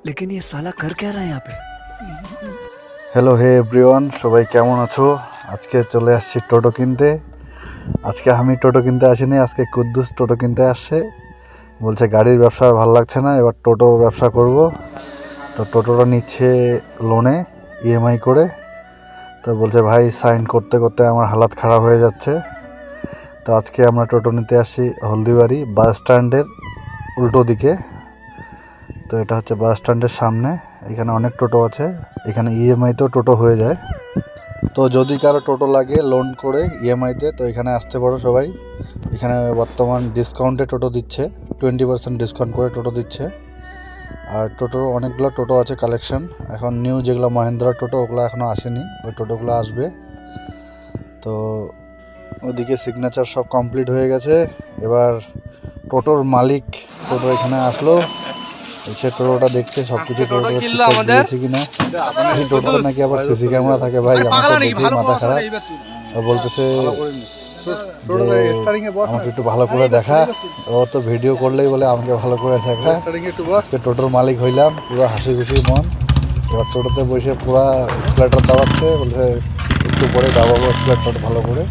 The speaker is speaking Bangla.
लेकिन ये साला कर क्या रहा है यहाँ पे। হ্যালো হে এভরিওয়ান, সবাই কেমন আছো? আজকে চলে আসছি টোটো কিনতে। আজকে আমি টোটো কিনতে আসিনি, আজকে কুদ্দুস টোটো কিনতে আসছে। বলছে গাড়ির ব্যবসা ভালো লাগছে না, এবার টোটো ব্যবসা করব। তো টোটোটা নিচ্ছে লোনে, ইএমআই করে। তো বলছে ভাই সাইন করতে করতে আমার হালাত খারাপ হয়ে যাচ্ছে। তো আজকে আমরা টোটো নিতে আসছি হলদিবাড়ি বাস স্ট্যান্ডের উল্টো দিকে। তো এটা হচ্ছে বাস স্ট্যান্ডের সামনে। এখানে অনেক টোটো আছে, এখানে ইএমআইতেও টোটো হয়ে যায়। তো যদি কারো টোটো লাগে লোন করে ইএমআইতে, তো এখানে আসতে পারো সবাই। এখানে বর্তমান ডিসকাউন্টে টোটো দিচ্ছে, 20% ডিসকাউন্ট করে টোটো দিচ্ছে। আর টোটো অনেকগুলো টোটো আছে কালেকশন। এখন নিউ যেগুলো মহেন্দ্রা টোটো, ওগুলো এখনও আসেনি, ওই টোটোগুলো আসবে। তো ওদিকে সিগনেচার সব কমপ্লিট হয়ে গেছে। এবার টোটোর মালিক টোটো এখানে আসলো, সে টোটোটা দেখছে সব কিছু টোটো ঠিকঠাক দিয়েছে কিনা। এই টোটোটা নাকি আবার সিসি ক্যামেরা থাকে। ভাই আমাকে দেখেই মাথা খারাপ, বলতেছে যে আমাকে একটু ভালো করে দেখা। ও তো ভিডিও করলেই বলে আমাকে ভালো করে দেখা। আজকে টোটোর মালিক হইলাম, পুরো হাসি খুশি মন। এবার টোটোতে বসে পুরো এক্সিলারেটর দাবাচ্ছে, বলছে একটু পরে দাবাবো এক্সিলারেটর ভালো করে।